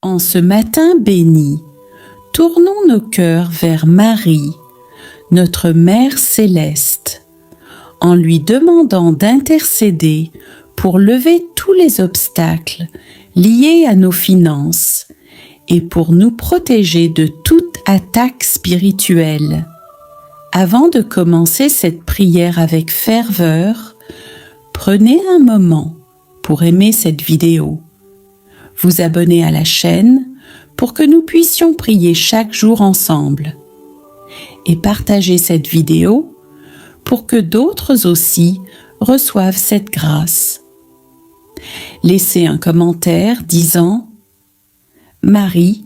En ce matin béni, tournons nos cœurs vers Marie, notre Mère céleste, en lui demandant d'intercéder pour lever tous les obstacles liés à nos finances et pour nous protéger de toute attaque spirituelle. Avant de commencer cette prière avec ferveur, prenez un moment pour aimer cette vidéo, vous abonner à la chaîne pour que nous puissions prier chaque jour ensemble et partager cette vidéo pour que d'autres aussi reçoivent cette grâce. Laissez un commentaire disant « Marie,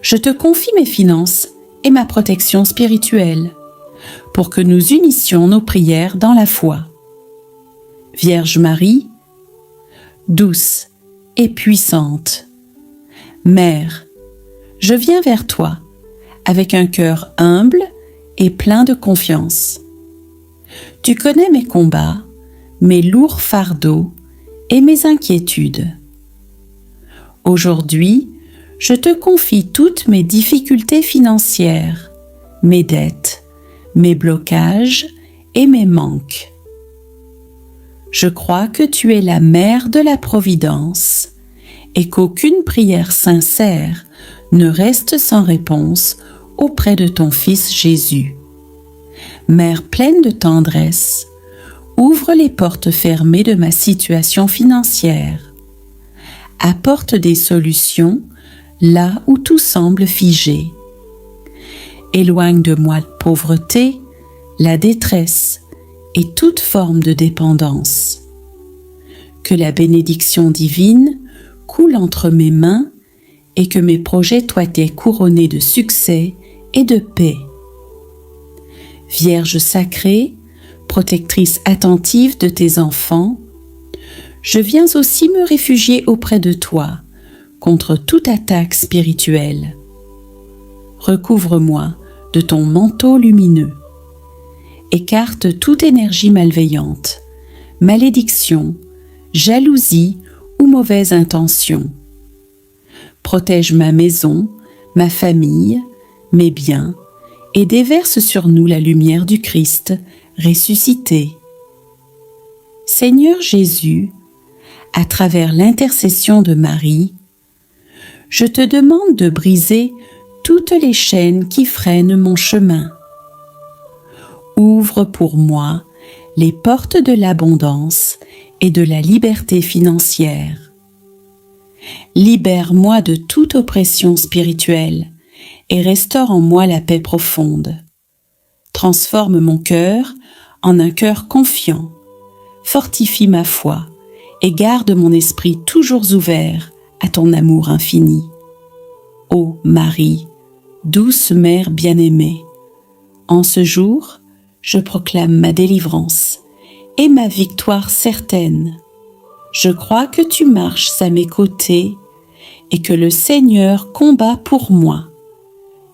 je te confie mes finances et ma protection spirituelle pour que nous unissions nos prières dans la foi. Vierge Marie, douce et puissante, Mère, je viens vers toi avec un cœur humble et plein de confiance. Tu connais mes combats, mes lourds fardeaux et mes inquiétudes. Aujourd'hui, je te confie toutes mes difficultés financières, mes dettes, mes blocages et mes manques. Je crois que tu es la mère de la Providence et qu'aucune prière sincère ne reste sans réponse auprès de ton Fils Jésus. Mère pleine de tendresse, ouvre les portes fermées de ma situation financière. Apporte des solutions là où tout semble figé. Éloigne de moi la pauvreté, la détresse et toute forme de dépendance. Que la bénédiction divine coule entre mes mains et que mes projets soient couronnés de succès et de paix. Vierge sacrée, protectrice attentive de tes enfants, je viens aussi me réfugier auprès de toi contre toute attaque spirituelle. Recouvre-moi de ton manteau lumineux. Écarte toute énergie malveillante, malédiction, jalousie ou mauvaise intention. Protège ma maison, ma famille, mes biens et déverse sur nous la lumière du Christ ressuscité. Seigneur Jésus, à travers l'intercession de Marie, je te demande de briser toutes les chaînes qui freinent mon chemin. Ouvre pour moi les portes de l'abondance et de la liberté financière. Libère-moi de toute oppression spirituelle et restaure en moi la paix profonde. Transforme mon cœur en un cœur confiant, fortifie ma foi et garde mon esprit toujours ouvert à ton amour infini. Ô Marie, douce Mère bien-aimée, en ce jour, je proclame ma délivrance et ma victoire certaine. Je crois que tu marches à mes côtés et que le Seigneur combat pour moi,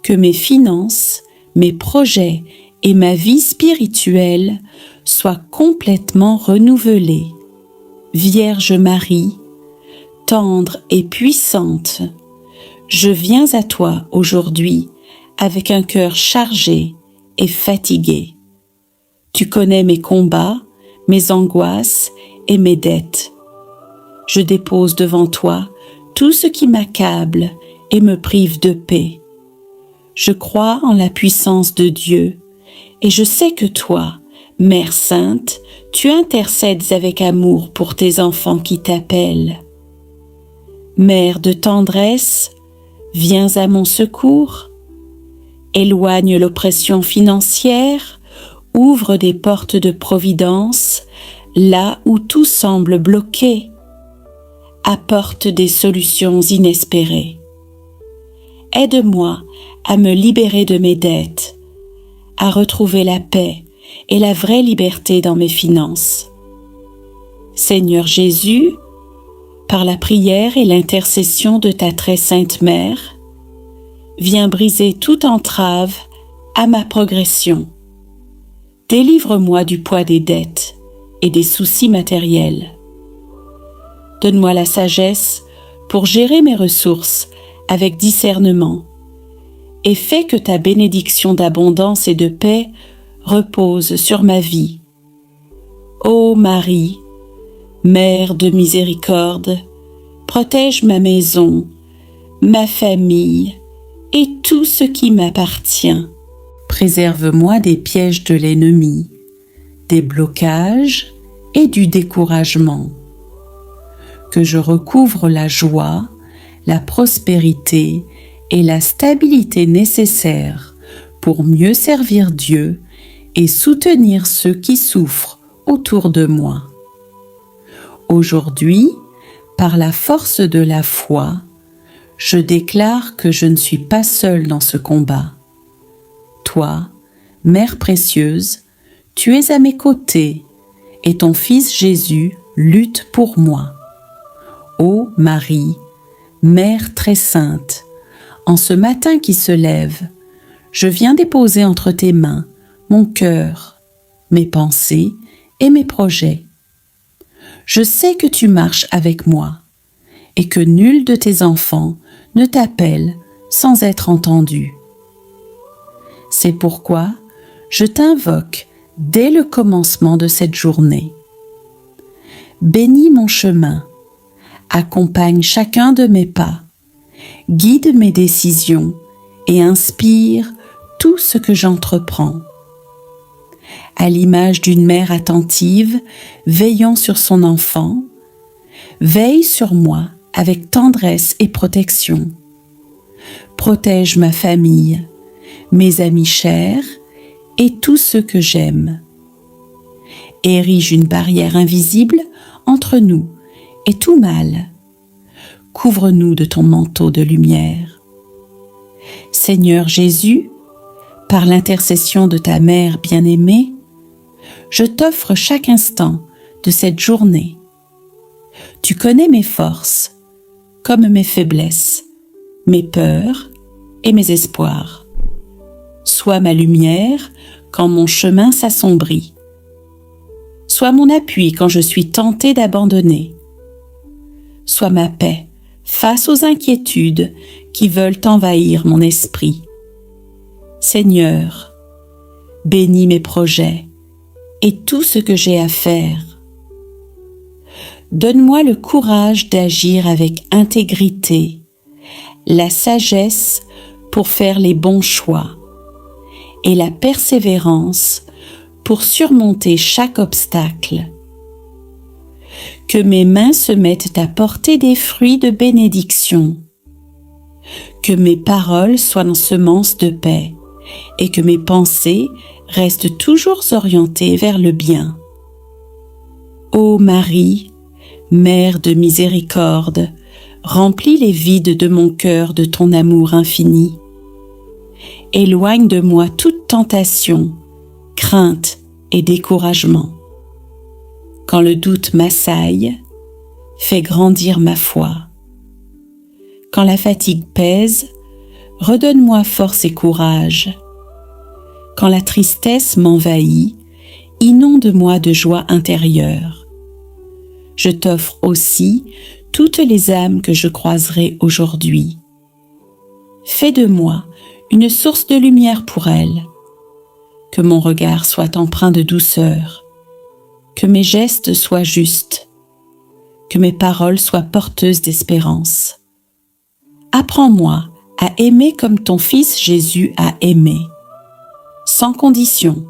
que mes finances, mes projets et ma vie spirituelle soient complètement renouvelés. Vierge Marie, tendre et puissante, je viens à toi aujourd'hui avec un cœur chargé et fatigué. Tu connais mes combats, mes angoisses et mes dettes. Je dépose devant toi tout ce qui m'accable et me prive de paix. Je crois en la puissance de Dieu et je sais que toi, Mère Sainte, tu intercèdes avec amour pour tes enfants qui t'appellent. Mère de tendresse, viens à mon secours. Éloigne l'oppression financière, ouvre des portes de providence là où tout semble bloqué. Apporte des solutions inespérées. Aide-moi à me libérer de mes dettes, à retrouver la paix et la vraie liberté dans mes finances. Seigneur Jésus, par la prière et l'intercession de ta très sainte Mère, viens briser toute entrave à ma progression. Délivre-moi du poids des dettes et des soucis matériels. Donne-moi la sagesse pour gérer mes ressources avec discernement et fais que ta bénédiction d'abondance et de paix repose sur ma vie. Ô Marie, Mère de miséricorde, protège ma maison, ma famille et tout ce qui m'appartient. Préserve-moi des pièges de l'ennemi, des blocages et du découragement. Que je recouvre la joie, la prospérité et la stabilité nécessaires pour mieux servir Dieu et soutenir ceux qui souffrent autour de moi. Aujourd'hui, par la force de la foi, je déclare que je ne suis pas seule dans ce combat. Toi, Mère précieuse, tu es à mes côtés et ton Fils Jésus lutte pour moi. Ô Marie, Mère très sainte, en ce matin qui se lève, je viens déposer entre tes mains mon cœur, mes pensées et mes projets. Je sais que tu marches avec moi et que nul de tes enfants ne t'appelle sans être entendu. C'est pourquoi je t'invoque dès le commencement de cette journée. Bénis mon chemin, accompagne chacun de mes pas, guide mes décisions et inspire tout ce que j'entreprends. À l'image d'une mère attentive veillant sur son enfant, veille sur moi avec tendresse et protection. Protège ma famille, mes amis chers et tous ceux que j'aime. Érige une barrière invisible entre nous et tout mal. Couvre-nous de ton manteau de lumière. Seigneur Jésus, par l'intercession de ta mère bien-aimée, je t'offre chaque instant de cette journée. Tu connais mes forces, comme mes faiblesses, mes peurs et mes espoirs. Sois ma lumière quand mon chemin s'assombrit. Sois mon appui quand je suis tentée d'abandonner. Sois ma paix face aux inquiétudes qui veulent envahir mon esprit. Seigneur, bénis mes projets et tout ce que j'ai à faire. Donne-moi le courage d'agir avec intégrité, la sagesse pour faire les bons choix et la persévérance pour surmonter chaque obstacle. Que mes mains se mettent à porter des fruits de bénédiction. Que mes paroles soient semences de paix et que mes pensées restent toujours orientées vers le bien. Ô Marie, Mère de miséricorde, remplis les vides de mon cœur de ton amour infini. Éloigne de moi toute tentation, crainte et découragement. Quand le doute m'assaille, fais grandir ma foi. Quand la fatigue pèse, redonne-moi force et courage. Quand la tristesse m'envahit, inonde-moi de joie intérieure. Je t'offre aussi toutes les âmes que je croiserai aujourd'hui. Fais de moi une source de lumière pour elles. Que mon regard soit empreint de douceur, que mes gestes soient justes, que mes paroles soient porteuses d'espérance. Apprends-moi à aimer comme ton Fils Jésus a aimé, sans condition,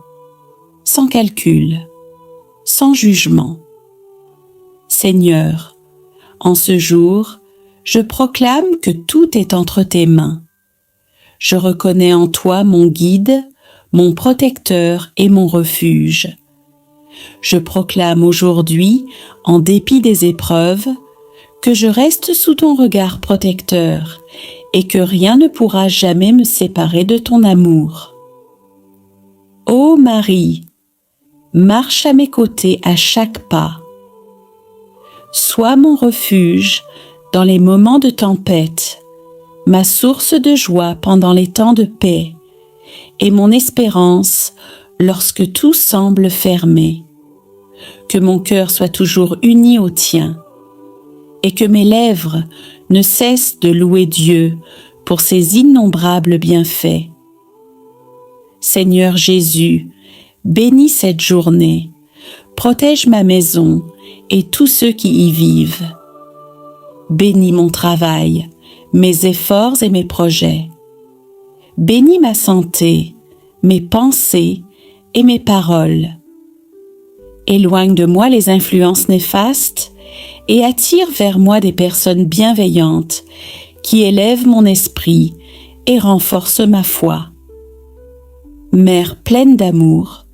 sans calcul, sans jugement. Seigneur, en ce jour, je proclame que tout est entre tes mains. Je reconnais en toi mon guide, mon protecteur et mon refuge. Je proclame aujourd'hui, en dépit des épreuves, que je reste sous ton regard protecteur et que rien ne pourra jamais me séparer de ton amour. Ô Marie, marche à mes côtés à chaque pas. Sois mon refuge dans les moments de tempête, ma source de joie pendant les temps de paix et mon espérance lorsque tout semble fermé. Que mon cœur soit toujours uni au tien et que mes lèvres ne cesse de louer Dieu pour ses innombrables bienfaits. Seigneur Jésus, bénis cette journée, protège ma maison et tous ceux qui y vivent. Bénis mon travail, mes efforts et mes projets. Bénis ma santé, mes pensées et mes paroles. Éloigne de moi les influences néfastes et attire vers moi des personnes bienveillantes qui élèvent mon esprit et renforcent ma foi. Mère pleine d'amour,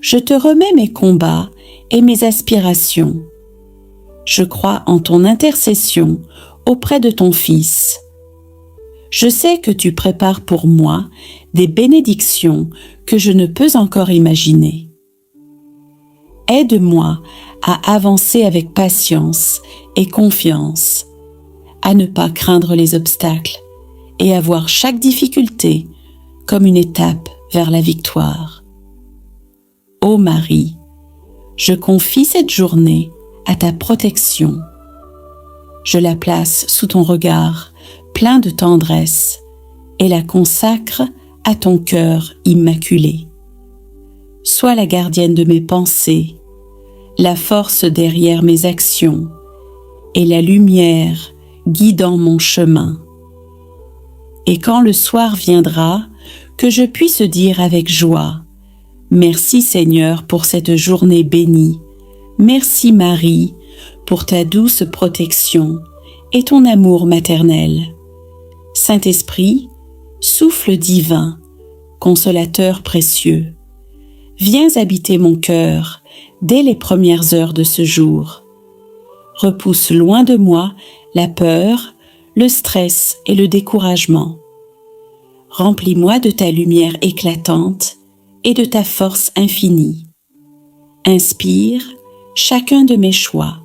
je te remets mes combats et mes aspirations. Je crois en ton intercession auprès de ton Fils. Je sais que tu prépares pour moi des bénédictions que je ne peux encore imaginer. Aide-moi à avancer avec patience et confiance, à ne pas craindre les obstacles et à voir chaque difficulté comme une étape vers la victoire. Ô Marie, je confie cette journée à ta protection. Je la place sous ton regard plein de tendresse et la consacre à ton cœur immaculé. Sois la gardienne de mes pensées, la force derrière mes actions et la lumière guidant mon chemin. Et quand le soir viendra, que je puisse dire avec joie: merci Seigneur pour cette journée bénie. Merci Marie pour ta douce protection et ton amour maternel. Saint-Esprit, souffle divin, consolateur précieux, viens habiter mon cœur dès les premières heures de ce jour. Repousse loin de moi la peur, le stress et le découragement. Remplis-moi de ta lumière éclatante et de ta force infinie. Inspire chacun de mes choix,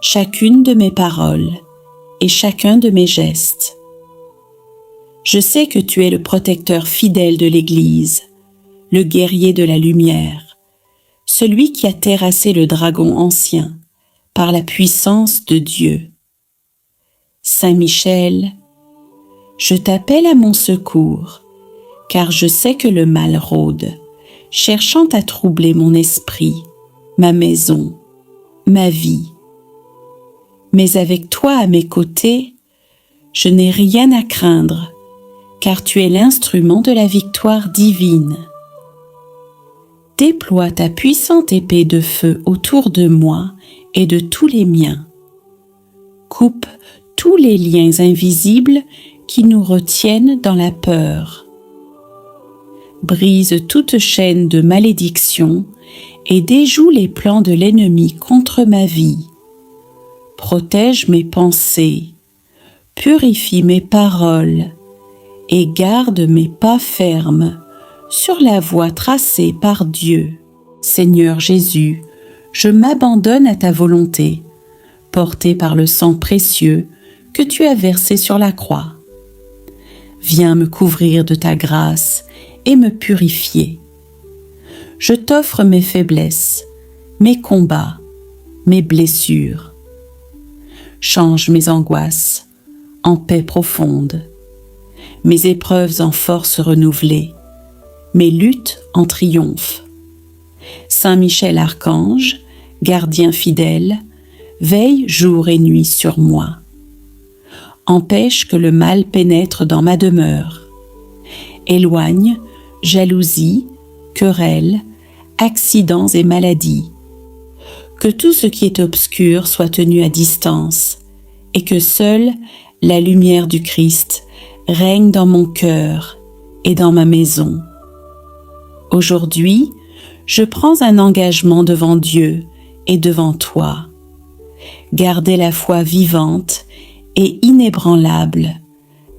chacune de mes paroles et chacun de mes gestes. Je sais que tu es le protecteur fidèle de l'Église, le guerrier de la lumière, celui qui a terrassé le dragon ancien par la puissance de Dieu. Saint Michel, je t'appelle à mon secours, car je sais que le mal rôde, cherchant à troubler mon esprit, ma maison, ma vie. Mais avec toi à mes côtés, je n'ai rien à craindre, car tu es l'instrument de la victoire divine. Déploie ta puissante épée de feu autour de moi et de tous les miens. Coupe tous les liens invisibles qui nous retiennent dans la peur. Brise toute chaîne de malédiction et déjoue les plans de l'ennemi contre ma vie. Protège mes pensées, purifie mes paroles et garde mes pas fermes sur la voie tracée par Dieu. Seigneur Jésus, je m'abandonne à ta volonté, portée par le sang précieux que tu as versé sur la croix. Viens me couvrir de ta grâce et me purifier. Je t'offre mes faiblesses, mes combats, mes blessures. Change mes angoisses en paix profonde, mes épreuves en force renouvelée, mes luttes en triomphe. Saint Michel Archange, gardien fidèle, veille jour et nuit sur moi. Empêche que le mal pénètre dans ma demeure. Éloigne jalousie, querelles, accidents et maladies. Que tout ce qui est obscur soit tenu à distance et que seule la lumière du Christ règne dans mon cœur et dans ma maison. Aujourd'hui, je prends un engagement devant Dieu et devant toi. Garder la foi vivante et inébranlable,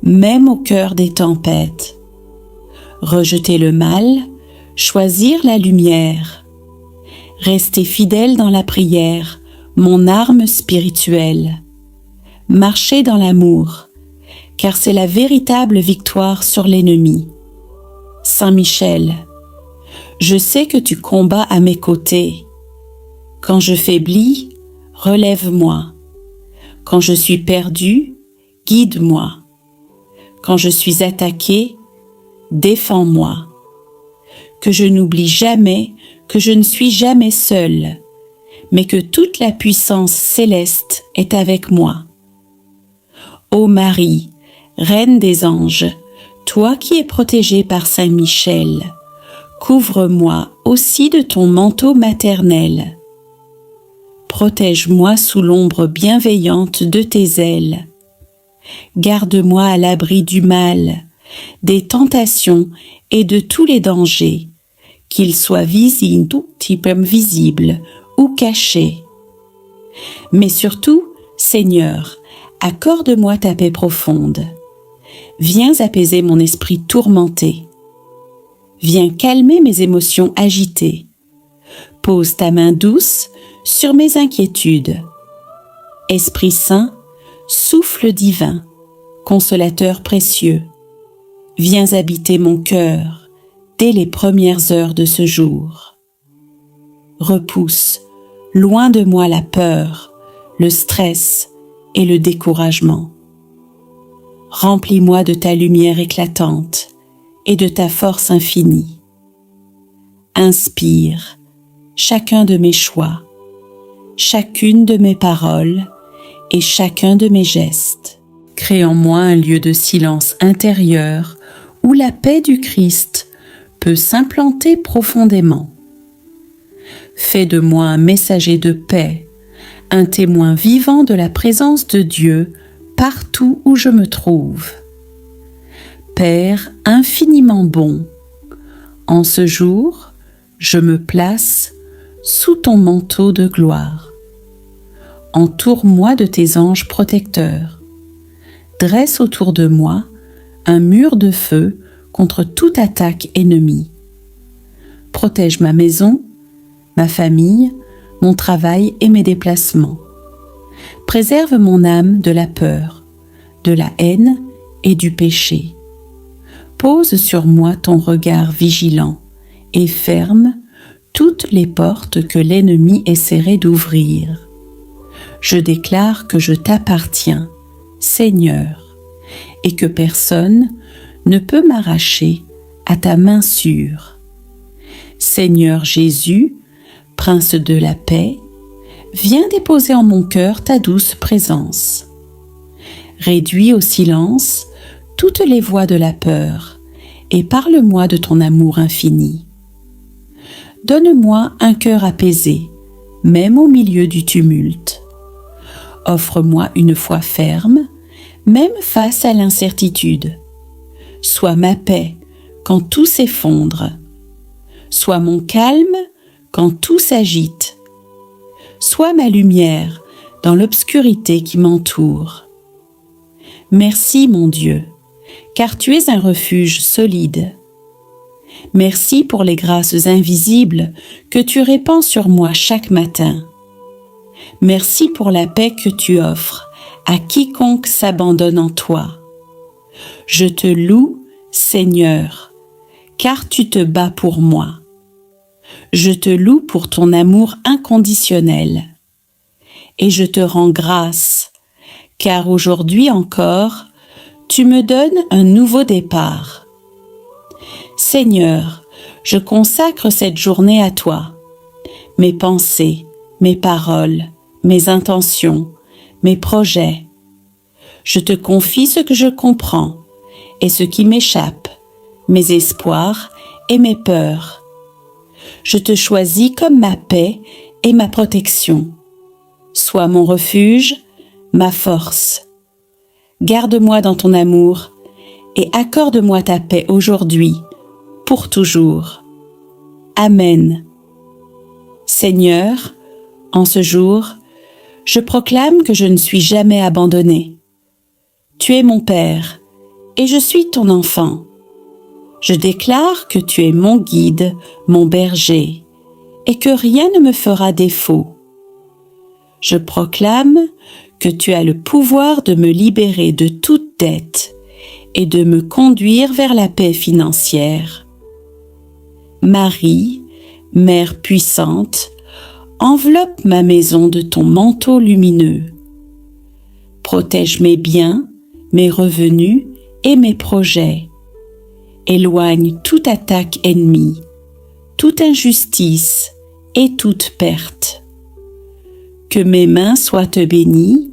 même au cœur des tempêtes. Rejeter le mal, choisir la lumière. Rester fidèle dans la prière, mon arme spirituelle. Marcher dans l'amour, car c'est la véritable victoire sur l'ennemi. Saint Michel, je sais que tu combats à mes côtés. Quand je faiblis, relève-moi. Quand je suis perdu, guide-moi. Quand je suis attaqué, défends-moi. Que je n'oublie jamais que je ne suis jamais seul, mais que toute la puissance céleste est avec moi. Ô Marie, Reine des anges, toi qui es protégée par Saint Michel, couvre-moi aussi de ton manteau maternel. Protège-moi sous l'ombre bienveillante de tes ailes. Garde-moi à l'abri du mal, des tentations et de tous les dangers, qu'ils soient visibles ou cachés. Mais surtout, Seigneur, accorde-moi ta paix profonde. Viens apaiser mon esprit tourmenté. Viens calmer mes émotions agitées. Pose ta main douce sur mes inquiétudes. Esprit Saint, souffle divin, consolateur précieux, viens habiter mon cœur dès les premières heures de ce jour. Repousse loin de moi la peur, le stress et le découragement. Remplis-moi de ta lumière éclatante et de ta force infinie. Inspire chacun de mes choix, chacune de mes paroles et chacun de mes gestes. Crée en moi un lieu de silence intérieur où la paix du Christ peut s'implanter profondément. Fais de moi un messager de paix, un témoin vivant de la présence de Dieu partout où je me trouve. Père infiniment bon, en ce jour, je me place sous ton manteau de gloire. Entoure-moi de tes anges protecteurs. Dresse autour de moi un mur de feu contre toute attaque ennemie. Protège ma maison, ma famille, mon travail et mes déplacements. Préserve mon âme de la peur, de la haine et du péché. Pose sur moi ton regard vigilant et ferme toutes les portes que l'ennemi essaierait d'ouvrir. Je déclare que je t'appartiens, Seigneur, et que personne ne peut m'arracher à ta main sûre. Seigneur Jésus, Prince de la paix, viens déposer en mon cœur ta douce présence. Réduis au silence toutes les voix de la peur et parle-moi de ton amour infini. Donne-moi un cœur apaisé, même au milieu du tumulte. Offre-moi une foi ferme, même face à l'incertitude. Sois ma paix quand tout s'effondre. Sois mon calme quand tout s'agite. Sois ma lumière dans l'obscurité qui m'entoure. Merci mon Dieu, car tu es un refuge solide. Merci pour les grâces invisibles que tu répands sur moi chaque matin. Merci pour la paix que tu offres à quiconque s'abandonne en toi. Je te loue, Seigneur, car tu te bats pour moi. Je te loue pour ton amour inconditionnel. Et je te rends grâce, car aujourd'hui encore, tu me donnes un nouveau départ. Seigneur, je consacre cette journée à toi. Mes pensées, mes paroles, mes intentions, mes projets. Je te confie ce que je comprends et ce qui m'échappe, mes espoirs et mes peurs. Je te choisis comme ma paix et ma protection. Sois mon refuge, ma force. Garde-moi dans ton amour et accorde-moi ta paix aujourd'hui, pour toujours. Amen. Seigneur, en ce jour, je proclame que je ne suis jamais abandonnée. Tu es mon Père et je suis ton enfant. Je déclare que tu es mon guide, mon berger, et que rien ne me fera défaut. Je proclame que tu as le pouvoir de me libérer de toute dette et de me conduire vers la paix financière. Marie, Mère puissante, enveloppe ma maison de ton manteau lumineux. Protège mes biens, mes revenus et mes projets. Éloigne toute attaque ennemie, toute injustice et toute perte. Que mes mains soient bénies,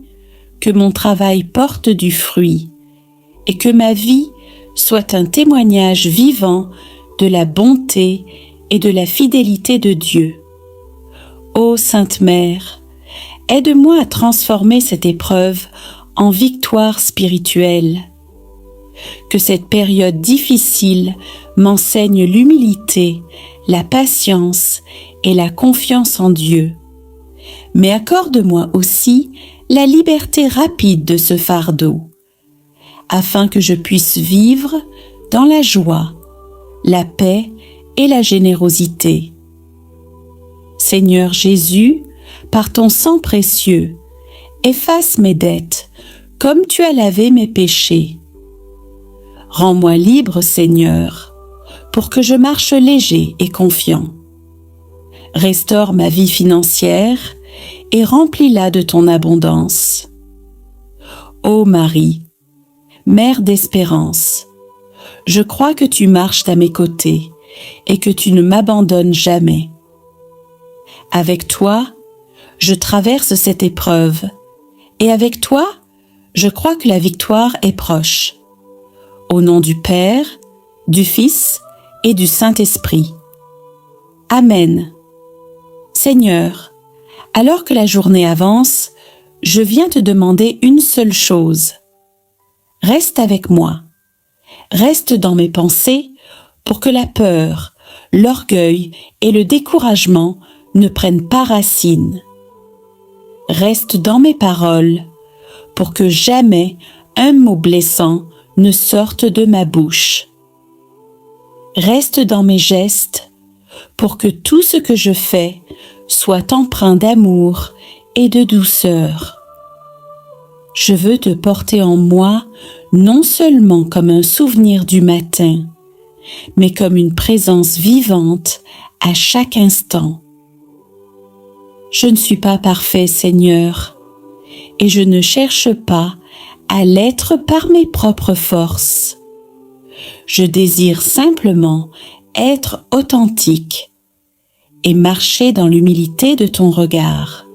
que mon travail porte du fruit et que ma vie soit un témoignage vivant de la bonté et de la fidélité de Dieu. Ô Sainte Mère, aide-moi à transformer cette épreuve en victoire spirituelle. Que cette période difficile m'enseigne l'humilité, la patience et la confiance en Dieu. Mais accorde-moi aussi la liberté rapide de ce fardeau, afin que je puisse vivre dans la joie, la paix et la générosité. Seigneur Jésus, par ton sang précieux, efface mes dettes comme tu as lavé mes péchés. Rends-moi libre, Seigneur, pour que je marche léger et confiant. Restaure ma vie financière et remplis-la de ton abondance. Ô Marie, Mère d'espérance, je crois que tu marches à mes côtés et que tu ne m'abandonnes jamais. Avec toi, je traverse cette épreuve et avec toi, je crois que la victoire est proche. Au nom du Père, du Fils et du Saint-Esprit. Amen. Seigneur, alors que la journée avance, je viens te demander une seule chose. Reste avec moi. Reste dans mes pensées pour que la peur, l'orgueil et le découragement ne prennent pas racine. Reste dans mes paroles pour que jamais un mot blessant ne sorte de ma bouche. Reste dans mes gestes pour que tout ce que je fais soit empreint d'amour et de douceur. Je veux te porter en moi non seulement comme un souvenir du matin, mais comme une présence vivante à chaque instant. Je ne suis pas parfait, Seigneur, et je ne cherche pas à l'être par mes propres forces. Je désire simplement être authentique et marcher dans l'humilité de ton regard.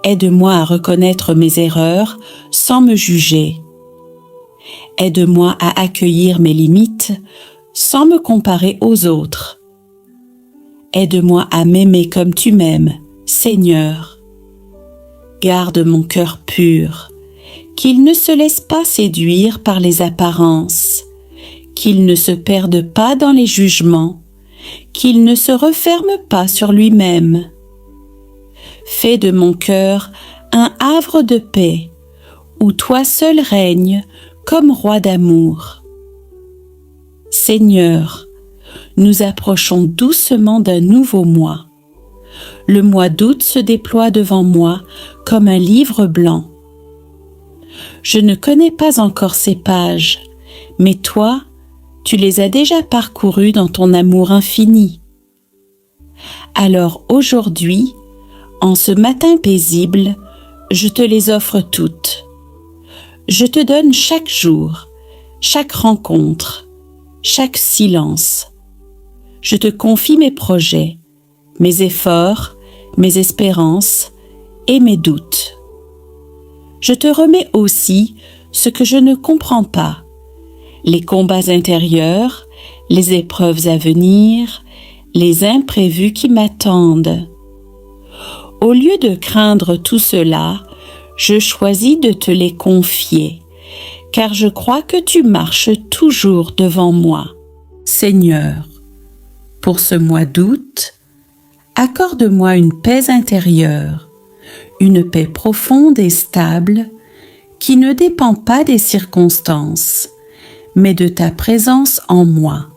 Aide-moi à reconnaître mes erreurs sans me juger. Aide-moi à accueillir mes limites sans me comparer aux autres. Aide-moi à m'aimer comme tu m'aimes, Seigneur. Garde mon cœur pur, qu'il ne se laisse pas séduire par les apparences, qu'il ne se perde pas dans les jugements, qu'il ne se referme pas sur lui-même. Fais de mon cœur un havre de paix, où toi seul règnes comme roi d'amour. Seigneur, nous approchons doucement d'un nouveau mois. Le mois d'août se déploie devant moi comme un livre blanc. Je ne connais pas encore ces pages, mais toi, tu les as déjà parcourues dans ton amour infini. Alors aujourd'hui, en ce matin paisible, je te les offre toutes. Je te donne chaque jour, chaque rencontre, chaque silence. Je te confie mes projets, mes efforts, mes espérances et mes doutes. Je te remets aussi ce que je ne comprends pas, les combats intérieurs, les épreuves à venir, les imprévus qui m'attendent. Au lieu de craindre tout cela, je choisis de te les confier, car je crois que tu marches toujours devant moi. Seigneur, pour ce mois d'août, accorde-moi une paix intérieure, une paix profonde et stable qui ne dépend pas des circonstances, mais de ta présence en moi.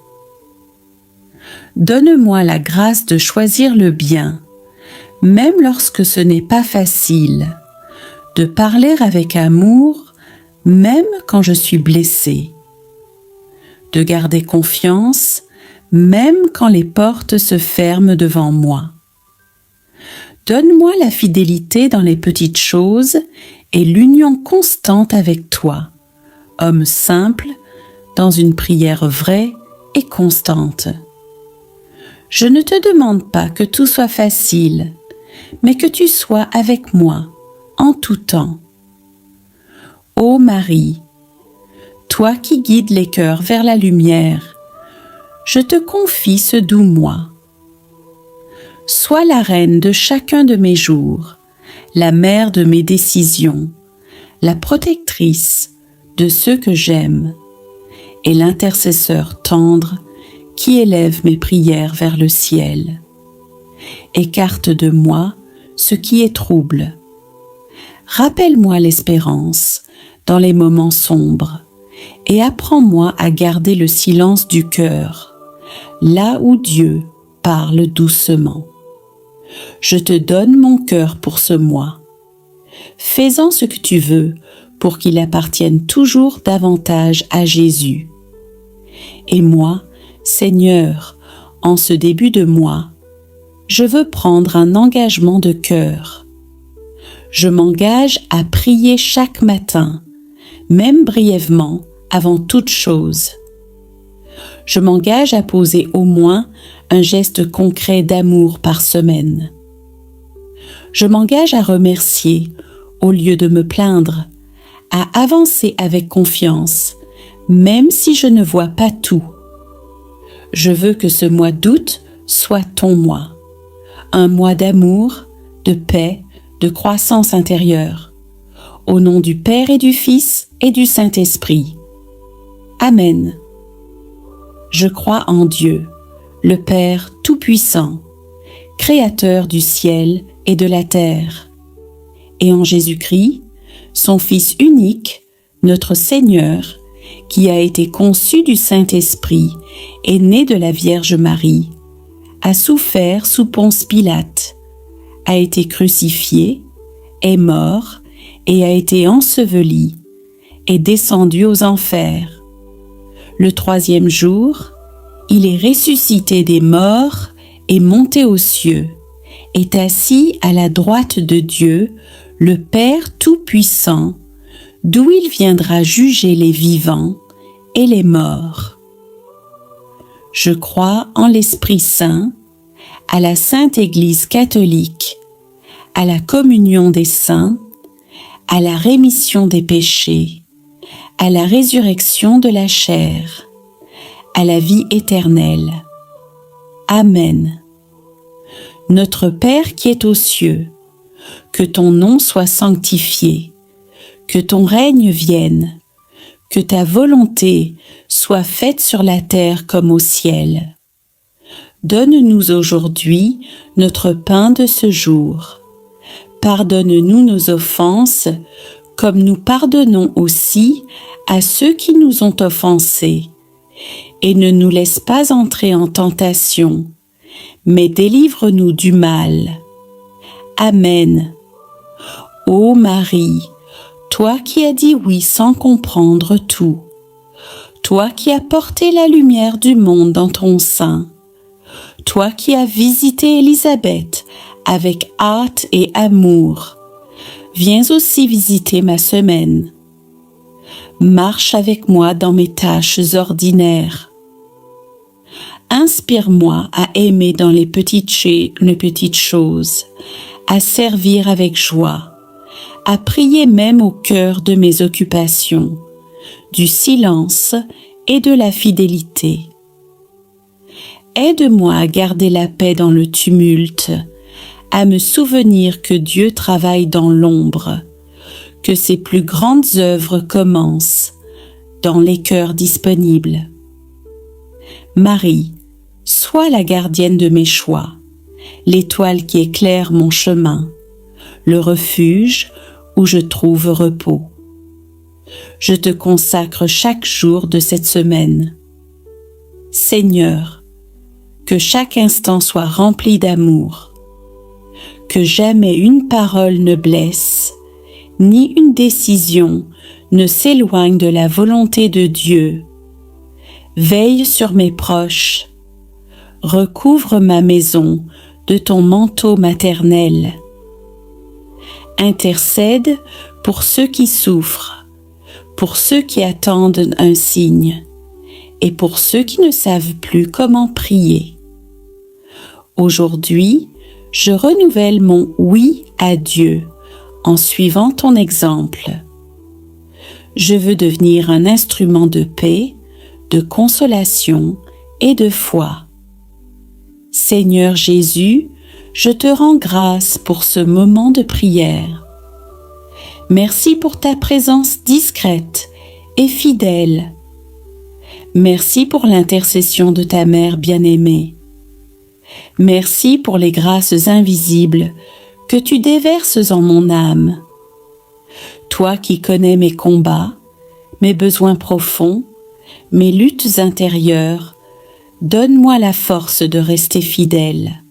Donne-moi la grâce de choisir le bien, même lorsque ce n'est pas facile, de parler avec amour, même quand je suis blessée, de garder confiance, même quand les portes se ferment devant moi. Donne-moi la fidélité dans les petites choses et l'union constante avec toi, homme simple, dans une prière vraie et constante. Je ne te demande pas que tout soit facile, mais que tu sois avec moi en tout temps. Ô Marie, toi qui guides les cœurs vers la lumière, je te confie ce doux moi. Sois la reine de chacun de mes jours, la mère de mes décisions, la protectrice de ceux que j'aime et l'intercesseur tendre qui élève mes prières vers le ciel. Écarte de moi ce qui est trouble. Rappelle-moi l'espérance dans les moments sombres et apprends-moi à garder le silence du cœur, là où Dieu parle doucement. Je te donne mon cœur pour ce mois. Fais-en ce que tu veux pour qu'il appartienne toujours davantage à Jésus. Et moi, Seigneur, en ce début de mois, je veux prendre un engagement de cœur. Je m'engage à prier chaque matin, même brièvement, avant toute chose. Je m'engage à poser au moins un geste concret d'amour par semaine. Je m'engage à remercier au lieu de me plaindre, à avancer avec confiance, même si je ne vois pas tout. Je veux que ce mois d'août soit ton mois, un mois d'amour, de paix, de croissance intérieure, au nom du Père et du Fils et du Saint-Esprit. Amen. Je crois en Dieu, le Père Tout-Puissant, Créateur du ciel et de la terre, et en Jésus-Christ, son Fils unique, notre Seigneur, qui a été conçu du Saint-Esprit et né de la Vierge Marie, a souffert sous Ponce Pilate, a été crucifié, est mort et a été enseveli, est descendu aux enfers. Le troisième jour, il est ressuscité des morts et monté aux cieux, est assis à la droite de Dieu, le Père Tout-Puissant, d'où il viendra juger les vivants et les morts. Je crois en l'Esprit Saint, à la Sainte Église catholique, à la communion des saints, à la rémission des péchés, à la résurrection de la chair, à la vie éternelle. Amen. Notre Père qui es aux cieux, que ton nom soit sanctifié, que ton règne vienne, que ta volonté soit faite sur la terre comme au ciel. Donne-nous aujourd'hui notre pain de ce jour. Pardonne-nous nos offenses, comme nous pardonnons aussi à ceux qui nous ont offensés. Et ne nous laisse pas entrer en tentation, mais délivre-nous du mal. Amen. Ô Marie, toi qui as dit oui sans comprendre tout, toi qui as porté la lumière du monde dans ton sein, toi qui as visité Élisabeth avec hâte et amour, viens aussi visiter ma semaine. Marche avec moi dans mes tâches ordinaires. Inspire-moi à aimer dans les petites choses, à servir avec joie, à prier même au cœur de mes occupations, du silence et de la fidélité. Aide-moi à garder la paix dans le tumulte, à me souvenir que Dieu travaille dans l'ombre, que ses plus grandes œuvres commencent dans les cœurs disponibles. Marie, sois la gardienne de mes choix, l'étoile qui éclaire mon chemin, le refuge où je trouve repos. Je te consacre chaque jour de cette semaine. Seigneur, que chaque instant soit rempli d'amour, que jamais une parole ne blesse, ni une décision ne s'éloigne de la volonté de Dieu. Veille sur mes proches, recouvre ma maison de ton manteau maternel. Intercède pour ceux qui souffrent, pour ceux qui attendent un signe et pour ceux qui ne savent plus comment prier. Aujourd'hui, je renouvelle mon oui à Dieu en suivant ton exemple. Je veux devenir un instrument de paix, de consolation et de foi. Seigneur Jésus, je te rends grâce pour ce moment de prière. Merci pour ta présence discrète et fidèle. Merci pour l'intercession de ta mère bien-aimée. Merci pour les grâces invisibles que tu déverses en mon âme. Toi qui connais mes combats, mes besoins profonds, mes luttes intérieures, donne-moi la force de rester fidèle.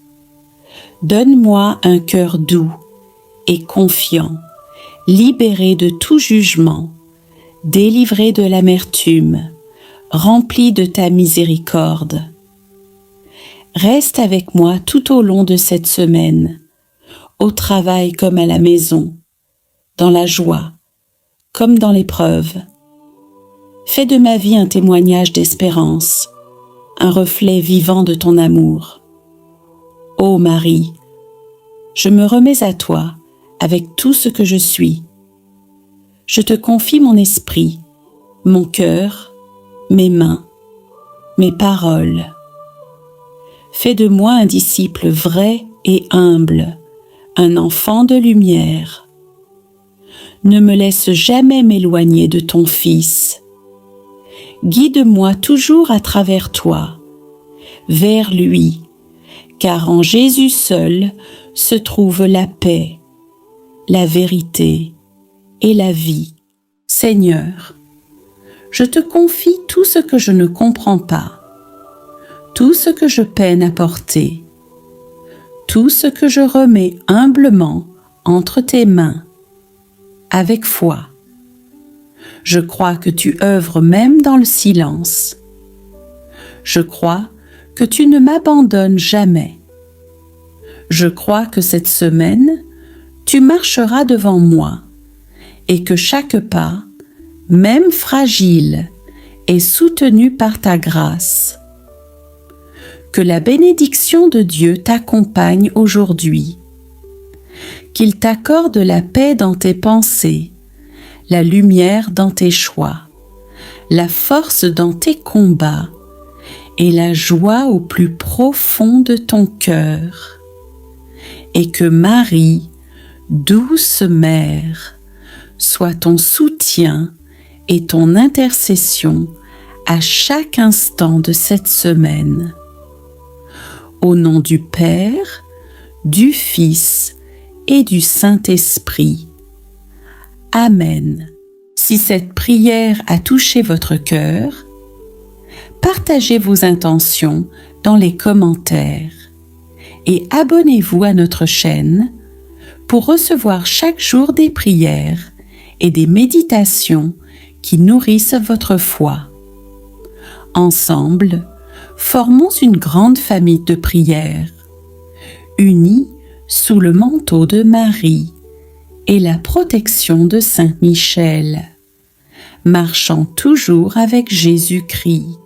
Donne-moi un cœur doux et confiant, libéré de tout jugement, délivré de l'amertume, rempli de ta miséricorde. Reste avec moi tout au long de cette semaine, au travail comme à la maison, dans la joie comme dans l'épreuve. Fais de ma vie un témoignage d'espérance, un reflet vivant de ton amour. Ô Marie, je me remets à toi avec tout ce que je suis. Je te confie mon esprit, mon cœur, mes mains, mes paroles. Fais de moi un disciple vrai et humble, un enfant de lumière. Ne me laisse jamais m'éloigner de ton Fils. Guide-moi toujours à travers toi, vers lui, car en Jésus seul se trouve la paix, la vérité et la vie. Seigneur, je te confie tout ce que je ne comprends pas, tout ce que je peine à porter, tout ce que je remets humblement entre tes mains, avec foi. Je crois que tu œuvres même dans le silence. Je crois que tu ne m'abandonnes jamais. Je crois que cette semaine, tu marcheras devant moi et que chaque pas, même fragile, est soutenu par ta grâce. Que la bénédiction de Dieu t'accompagne aujourd'hui. Qu'il t'accorde la paix dans tes pensées, la lumière dans tes choix, la force dans tes combats et la joie au plus profond de ton cœur. Et que Marie, douce mère, soit ton soutien et ton intercession à chaque instant de cette semaine. Au nom du Père, du Fils et du Saint-Esprit. Amen. Si cette prière a touché votre cœur, partagez vos intentions dans les commentaires et abonnez-vous à notre chaîne pour recevoir chaque jour des prières et des méditations qui nourrissent votre foi. Ensemble, formons une grande famille de prières, unis sous le manteau de Marie et la protection de Saint Michel, marchant toujours avec Jésus-Christ.